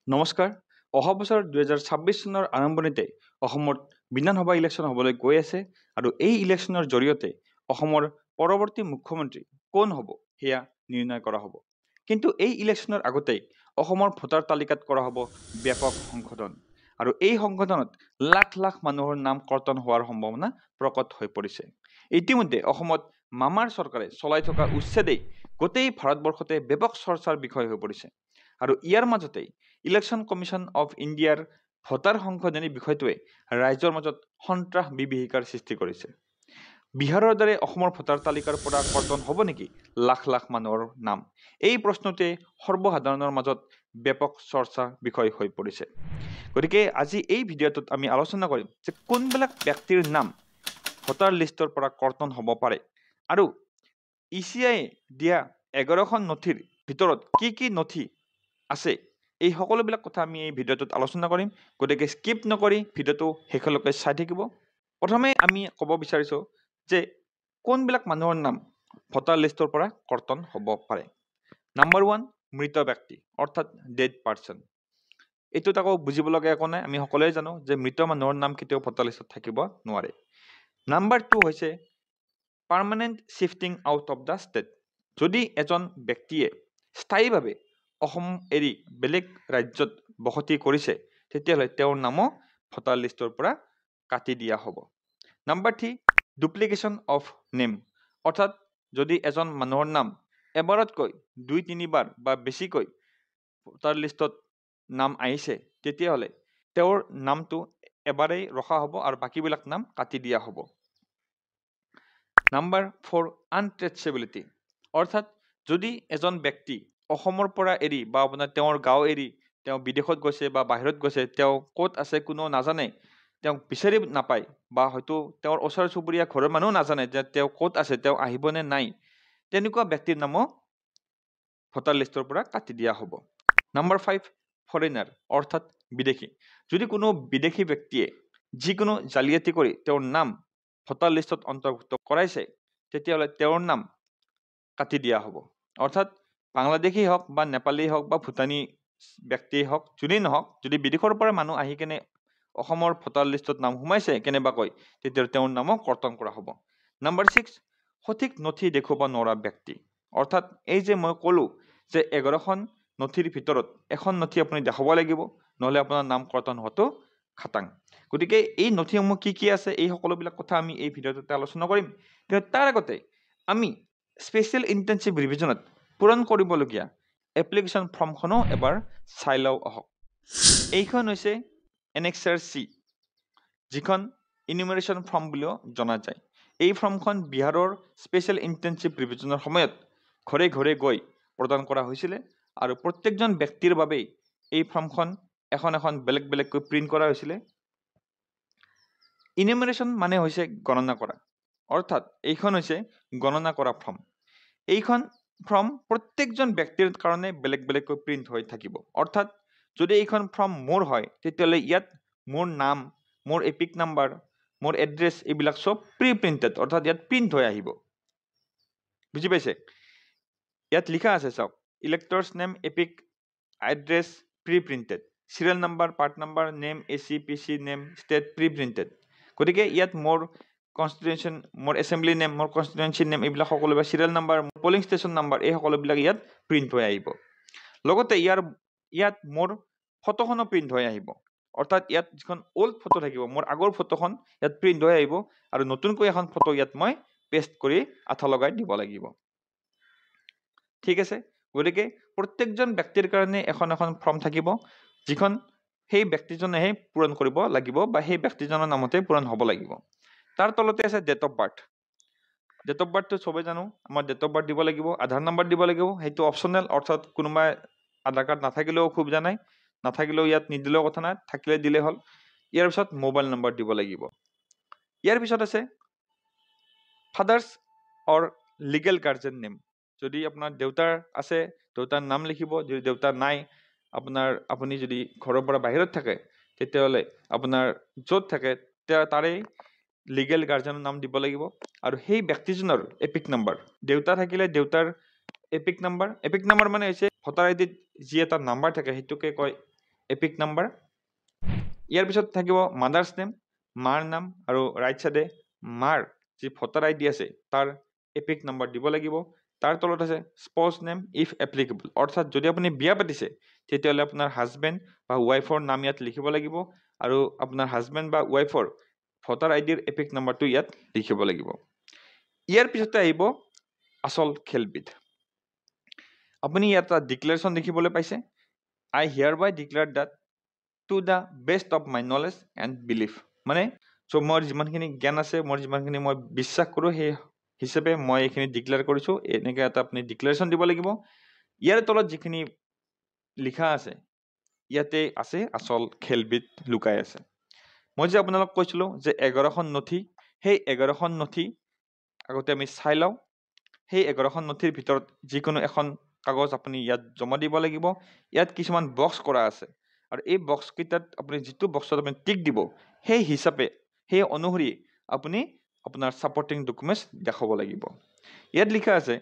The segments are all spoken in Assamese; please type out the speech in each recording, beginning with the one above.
নমস্কাৰ। অহা বছৰ 2026 চনৰ আৰম্ভণিতে অসমত বিধানসভা ইলেকশ্যন হ'বলৈ গৈ আছে আৰু এই ইলেকশ্যনৰ জৰিয়তে অসমৰ পৰৱৰ্তী মুখ্যমন্ত্ৰী কোন হ'ব সেয়া নিৰ্ণয় কৰা হ'ব। কিন্তু এই ইলেকশ্যনৰ আগতেই অসমৰ ভোটাৰ তালিকাত কৰা হ'ব ব্যাপক সংশোধন আৰু এই সংশোধনত লাখ লাখ মানুহৰ নাম কৰ্তন হোৱাৰ সম্ভাৱনা প্ৰকট হৈ পৰিছে। ইতিমধ্যে অসমত মামাৰ চৰকাৰে চলাই থকা উচ্ছেদেই গোটেই ভাৰতবৰ্ষতে ব্যাপক চৰ্চাৰ বিষয় হৈ পৰিছে আৰু ইয়াৰ মাজতেই ইলেকশ্যন কমিশ্যন অফ ইণ্ডিয়াৰ ভোটাৰ সংশোধনী বিষয়টোৱে ৰাইজৰ মাজত সন্ত্ৰাস বিভীষিকাৰ সৃষ্টি কৰিছে। বিহাৰৰ দৰে অসমৰ ভোটাৰ তালিকাৰ পৰা কৰ্তন হ'ব নেকি লাখ লাখ মানুহৰ নাম? এই প্ৰশ্নটোৱে সৰ্বসাধাৰণৰ মাজত ব্যাপক চৰ্চাৰ বিষয় হৈ পৰিছে। গতিকে আজি এই ভিডিঅ'টোত আমি আলোচনা কৰিম যে কোনবিলাক ব্যক্তিৰ নাম ভোটাৰ লিষ্টৰ পৰা কৰ্তন হ'ব পাৰে আৰু ECI দিয়া 11খন নথিৰ ভিতৰত কি কি নথি আছে এই সকলোবিলাক কথা আমি এই ভিডিঅ'টোত আলোচনা কৰিম। গতিকে স্কিপ নকৰি ভিডিঅ'টো শেষলৈকে চাই থাকিব। প্ৰথমে আমি ক'ব বিচাৰিছোঁ যে কোনবিলাক মানুহৰ নাম ভোটাৰ লিষ্টৰ পৰা কৰ্তন হ'ব পাৰে। নাম্বাৰ 1, মৃত ব্যক্তি অৰ্থাৎ ডেড পাৰ্চন। এইটোত আকৌ বুজিবলগীয়া একো নাই, আমি সকলোৱে জানো যে মৃত মানুহৰ নাম কেতিয়াও ভোটাৰ লিষ্টত থাকিব নোৱাৰে। নাম্বাৰ 2 হৈছে permanent shifting out of the state. যদি এজন ব্যক্তিয়ে স্থায়ীভাৱে অসম এৰি বেলেগ ৰাজ্যত বসতি কৰিছে তেতিয়াহ'লে তেওঁৰ নামো ভোটাৰ লিষ্টৰ পৰা কাটি দিয়া হ'ব। নাম্বাৰ 3, ডুপ্লিকেশ্যন অফ নেম অৰ্থাৎ যদি এজন মানুহৰ নাম এবাৰতকৈ 2-3 বাৰ বা বেছিকৈ ভোটাৰ লিষ্টত নাম আহিছে তেতিয়াহ'লে তেওঁৰ নামটো এবাৰেই ৰখা হ'ব আৰু বাকীবিলাক নাম কাটি দিয়া হ'ব। নাম্বাৰ 4, আনট্ৰেচেবিলিটি অৰ্থাৎ যদি এজন ব্যক্তি অসমৰ পৰা এৰি বা আপোনাৰ তেওঁৰ গাঁও এৰি তেওঁ বিদেশত গৈছে বা বাহিৰত গৈছে, তেওঁ ক'ত আছে কোনো নাজানে, তেওঁক বিচাৰি নাপায় বা হয়তো তেওঁৰ ওচৰ চুবুৰীয়া ঘৰৰ মানুহ নাজানে যে তেওঁ ক'ত আছে, তেওঁ আহিবনে নাই, তেনেকুৱা ব্যক্তিৰ নামো ভোটাৰ লিষ্টৰ পৰা কাটি দিয়া হ'ব। নাম্বাৰ 5, ফৰেনাৰ অৰ্থাৎ বিদেশী। যদি কোনো বিদেশী ব্যক্তিয়ে যিকোনো জালিয়াতি কৰি তেওঁৰ নাম ভোটাৰ লিষ্টত অন্তৰ্ভুক্ত কৰাইছে তেতিয়াহ'লে তেওঁৰ নাম কাটি দিয়া হ'ব। অৰ্থাৎ বাংলাদেশী হওক বা নেপালী হওক বা ভূটানী ব্যক্তিয়ে হওক, যোনেই নহওক, যদি বিদেশৰ পৰা মানুহ আহি কেনে অসমৰ ভোটাৰ লিষ্টত নাম সোমাইছে কেনেবাকৈ তেতিয়া তেওঁৰ নামো কৰ্তন কৰা হ'ব। নাম্বাৰ 6, সঠিক নথি দেখুৱাব নোৱাৰা ব্যক্তি অৰ্থাৎ এই যে মই ক'লোঁ যে 11খন নথিৰ ভিতৰত এখন নথি আপুনি দেখাব লাগিব, নহ'লে আপোনাৰ নাম কৰ্তন হোৱাটো খাটাং। গতিকে এই নথিসমূহ কি কি আছে এই সকলোবিলাক কথা আমি এই ভিডিঅ'টোতে আলোচনা কৰিম। কিন্তু তাৰ আগতে আমি স্পেচিয়েল ইণ্টেনচিভ ৰিভিজনত পূৰণ কৰিবলগীয়া এপ্লিকেশ্যন ফৰ্মখনো এবাৰ চাই লওঁ আহক। এইখন হৈছে এনেক্সাৰ C, যিখন ইনিউমেৰেশ্যন ফৰ্ম বুলিও জনা যায়। এই ফৰ্মখন বিহাৰৰ স্পেচিয়েল ইণ্টেনচিভ ৰিভিজনৰ সময়ত ঘৰে ঘৰে গৈ প্ৰদান কৰা হৈছিলে আৰু প্ৰত্যেকজন ব্যক্তিৰ বাবেই এই ফৰ্মখন এখন এখন বেলেগ বেলেগকৈ প্ৰিণ্ট কৰা হৈছিলে। ইনিউমেৰেশ্যন মানে হৈছে গণনা কৰা, অৰ্থাৎ এইখন হৈছে গণনা কৰা ফৰ্ম। এইখন ফৰ্ম প্ৰত্যেকজন ব্যক্তিৰ কাৰণে বেলেগ বেলেগকৈ প্ৰিণ্ট হৈ থাকিব। অৰ্থাৎ যদি এইখন ফৰ্ম মোৰ হয় তেতিয়াহ'লে ইয়াত মোৰ নাম, মোৰ এপিক নাম্বাৰ, মোৰ এড্ৰেছ এইবিলাক চব প্ৰি প্ৰিণ্টেড, অৰ্থাৎ ইয়াত প্ৰিণ্ট হৈ আহিব। বুজি পাইছে? ইয়াত লিখা আছে চাওক, electors name, EPIC address pre printed, serial number, part number, name, AC, PC name, state pre printed. গতিকে ইয়াত মোৰ কনষ্টিটিউশ্যন, মোৰ এছেম্বলি নেম, মোৰ কনষ্টিটুৱেঞ্চি নেম এইবিলাক সকলোবিলাক, serial number, polling station number এই সকলোবিলাক ইয়াত প্ৰিণ্ট হৈ আহিব। লগতে ইয়াত মোৰ ফটোখনো প্ৰিণ্ট হৈ আহিব। অৰ্থাৎ ইয়াত যিখন অল্ড ফটো থাকিব, মোৰ আগৰ ফটোখন ইয়াত প্ৰিণ্ট হৈ আহিব আৰু নতুনকৈ এখন ফটো ইয়াত মই পেষ্ট কৰি আঠা লগাই দিব লাগিব। ঠিক আছে? গতিকে প্ৰত্যেকজন ব্যক্তিৰ কাৰণে এখন এখন ফৰ্ম থাকিব, যিখন সেই ব্যক্তিজনেহে পূৰণ কৰিব লাগিব বা সেই ব্যক্তিজনৰ নামতে পূৰণ হ'ব লাগিব। তাৰ তলতে আছে date of birth. Date of বাৰ্থটো চবেই জানো, আমাৰ ডেট অফ বাৰ্থ দিব লাগিব, আধাৰ নাম্বাৰ দিব লাগিব, সেইটো অপশ্যনেল, অৰ্থাৎ কোনোবাই আধাৰ কাৰ্ড নাথাকিলেও অসুবিধা নাই, নাথাকিলেও ইয়াত নিদিলেও কথা নাই, থাকিলে দিলে হ'ল। ইয়াৰ পিছত মোবাইল নম্বৰ দিব লাগিব। ইয়াৰ পিছত আছে ফাদাৰ্ছ অৰ লিগেল গাৰ্জেন নেম। যদি আপোনাৰ দেউতাৰ আছে দেউতাৰ নাম লিখিব, যদি দেউতাৰ নাই, আপুনি যদি ঘৰৰ পৰা বাহিৰত থাকে তেতিয়াহ'লে আপোনাৰ য'ত থাকে তাৰে লিগেল গাৰ্জেনৰ নাম দিব লাগিব আৰু সেই ব্যক্তিজনৰ এপিক নাম্বাৰ, দেউতা থাকিলে দেউতাৰ এপিক নাম্বাৰ মানে হৈছে ভোটাৰ আইডিত যি এটা নাম্বাৰ থাকে সেইটোকে কয় এপিক নাম্বাৰ। ইয়াৰ পিছত থাকিব মাদাৰ্ছ নেম, মাৰ নাম, আৰু ৰাইট চাইডে মাৰ যি ভোটাৰ আইডি আছে তাৰ এপিক নাম্বাৰ দিব লাগিব। তাৰ তলত আছে স্পাউছ নেম ইফ এপ্লিকেবল, অৰ্থাৎ যদি আপুনি বিয়া পাতিছে তেতিয়াহ'লে আপোনাৰ হাজবেণ্ড বা ৱাইফৰ নাম ইয়াত লিখিব লাগিব, আৰু আপোনাৰ হাজবেণ্ড বা ৱাইফৰ ভোটাৰ আইডিৰ এপিক নাম্বাৰটো ইয়াত লিখিব লাগিব। ইয়াৰ পিছতে আহিব আচল খেলবিধ। আপুনি ইয়াত এটা ডিক্লেৰেশ্যন দেখিবলৈ পাইছে, I hereby declare that to the best of my knowledge and belief, মানে মোৰ যিমানখিনি জ্ঞান আছে, মোৰ যিমানখিনি মই বিশ্বাস কৰোঁ, সেই হিচাপে মই এইখিনি ডিক্লেয়াৰ কৰিছোঁ। এনেকৈ এটা আপুনি ডিক্লেৰেশ্যন দিব লাগিব। ইয়াৰ তলত যিখিনি লিখা আছে ইয়াতে আছে আচল খেলবিধ লুকাই আছে। মই যে আপোনালোক কৈছিলোঁ যে 11খন নথি, সেই 11খন নথি আগতে আমি চাই লওঁ। সেই 11খন নথিৰ ভিতৰত যিকোনো এখন কাগজ আপুনি ইয়াত জমা দিব লাগিব। ইয়াত কিছুমান বক্স কৰা আছে, আৰু এই বক্সকেইটাত আপুনি যিটো বক্সত আপুনি টিক দিব সেই হিচাপে, সেই অনুসৰি আপুনি আপোনাৰ ছাপৰ্টিং ডকুমেণ্টছ দেখাব লাগিব। ইয়াত লিখা আছে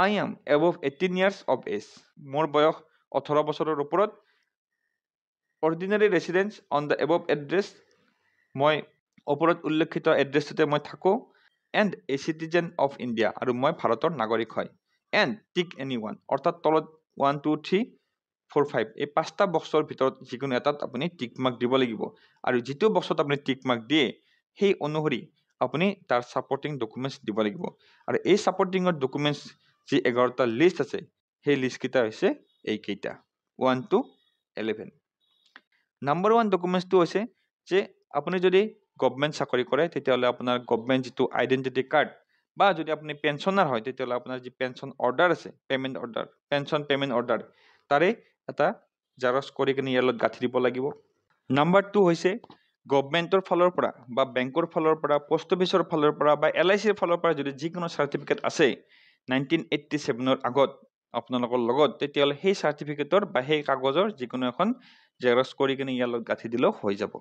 I am above 18 years of age, মোৰ বয়স 18 বছৰৰ ওপৰত, ordinary residence on the above address, মই ওপৰত উল্লেখিত এড্ৰেছটোতে মই থাকোঁ, and a citizen of India, আৰু মই ভাৰতৰ নাগৰিক হয়, এণ্ড টিক এনি ওৱান, অৰ্থাৎ তলত 1 2 3 4 5 এই 5টা বক্সৰ ভিতৰত যিকোনো এটাত আপুনি টিক মাৰ্ক দিব লাগিব, আৰু যিটো বক্সত আপুনি টিক মাৰ্ক দিয়ে সেই অনুসৰি আপুনি তাৰ ছাপৰ্টিং ডকুমেণ্টছ দিব লাগিব। আৰু এই ছাপৰ্টিঙৰ ডকুমেণ্টছ যি 11টা লিষ্ট আছে সেই লিষ্টকেইটা হৈছে এইকেইটা 1 to 11। নাম্বাৰ 1 ডকুমেণ্টছটো হৈছে যে আপুনি যদি গভমেণ্ট চাকৰি কৰে তেতিয়াহ'লে আপোনাৰ গভমেণ্ট যিটো আইডেণ্টিটি কাৰ্ড, বা যদি আপুনি পেঞ্চনাৰ হয় তেতিয়াহ'লে আপোনাৰ যি পেঞ্চন অৰ্ডাৰ আছে, payment order, pension payment order, তাৰে এটা জেৰক্স কৰি কিনে ইয়াৰ লগত গাঁঠি দিব লাগিব। নাম্বাৰ 2 হৈছে গভমেণ্টৰ ফালৰ পৰা বা বেংকৰ ফালৰ পৰা, পোষ্ট অফিচৰ ফালৰ পৰা বা LICৰ ফালৰ পৰা যদি যিকোনো চাৰ্টিফিকেট আছে 1987ৰ আগত আপোনালোকৰ লগত, তেতিয়াহ'লে সেই চাৰ্টিফিকেটৰ বা সেই কাগজৰ যিকোনো এখন জেৰক্স কৰি কিনে ইয়াৰ লগত গাঁঠি দিলেও হৈ যাব।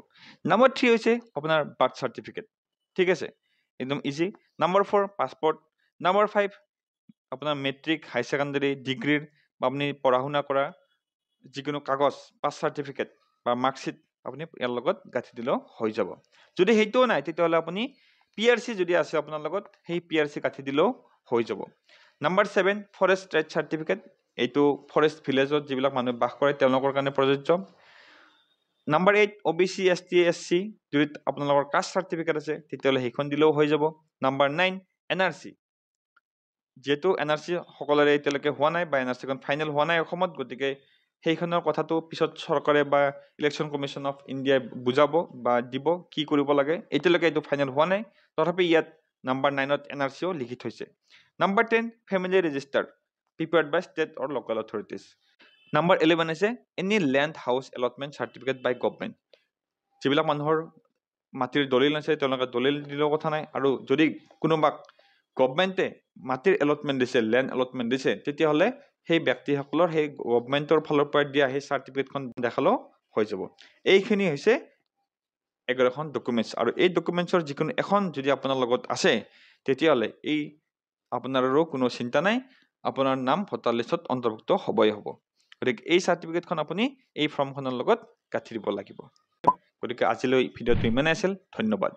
নাম্বাৰ 3 হৈছে আপোনাৰ বাৰ্থ চাৰ্টিফিকেট, ঠিক আছে, একদম ইজি। Number 4 passport. নাম্বাৰ 5 আপোনাৰ মেট্ৰিক, হাই ছেকেণ্ডাৰী, ডিগ্ৰীৰ বা আপুনি পঢ়া শুনা কৰা যিকোনো কাগজ, পাছ চাৰ্টিফিকেট বা মাৰ্কশ্বিট আপুনি ইয়াৰ লগত গাঁঠি দিলেও হৈ যাব। যদি সেইটোও নাই তেতিয়াহ'লে আপুনি PRC যদি আছে আপোনাৰ লগত, সেই PRC গাঁঠি দিলেও হৈ যাব। নাম্বাৰ 7 ফৰেষ্ট ট্ৰেড চাৰ্টিফিকেট, এইটো ফৰেষ্ট ভিলেজত যিবিলাক মানুহে বাস কৰে তেওঁলোকৰ কাৰণে প্ৰযোজ্য। নাম্বাৰ 8 OBC ST SC, যদি আপোনালোকৰ কাষ্ট চাৰ্টিফিকেট আছে তেতিয়াহ'লে সেইখন দিলেও হৈ যাব। নাম্বাৰ 9 NRC, যিহেতু NRC সকলোৰে এতিয়ালৈকে হোৱা নাই বা NRCখন ফাইনেল হোৱা নাই অসমত, গতিকে সেইখনৰ কথাটো পিছত চৰকাৰে বা ইলেকশ্যন কমিশ্যন অফ ইণ্ডিয়াই বুজাব বা দিব কি কৰিব লাগে, এতিয়ালৈকে এইটো ফাইনেল হোৱা নাই, তথাপি ইয়াত নাম্বাৰ 9ত NRCও লিখি থৈছে। Number 10 family register prepared by state or local authorities. Number 11 হৈছে any land house allotment certificate by government, যিবিলাক মানুহৰ মাটিৰ দলিল আছে তেওঁলোকে দলিল দিলেও কথা নাই, আৰু যদি কোনোবাক গভমেণ্টে মাটিৰ এলটমেণ্ট দিছে, লেণ্ড এলটমেণ্ট দিছে, তেতিয়াহ'লে সেই ব্যক্তিসকলৰ সেই গভমেণ্টৰ ফালৰ পৰা দিয়া সেই চাৰ্টিফিকেটখন দেখালেও হৈ যাব। এইখিনি হৈছে 11খন ডকুমেণ্টছ, আৰু এই ডকুমেণ্টছৰ যিকোনো এখন যদি আপোনাৰ লগত আছে তেতিয়াহ'লে এই আপোনাৰো কোনো চিন্তা নাই, আপোনাৰ নাম ভোটাৰ লিষ্টত অন্তৰ্ভুক্ত হ'বই হ'ব। গতিকে এই চাৰ্টিফিকেটখন আপুনি এই ফৰ্মখনৰ লগত গাঁঠি দিব লাগিব। গতিকে আজিলৈ ভিডিঅ'টো ইমানেই আছিল, ধন্যবাদ।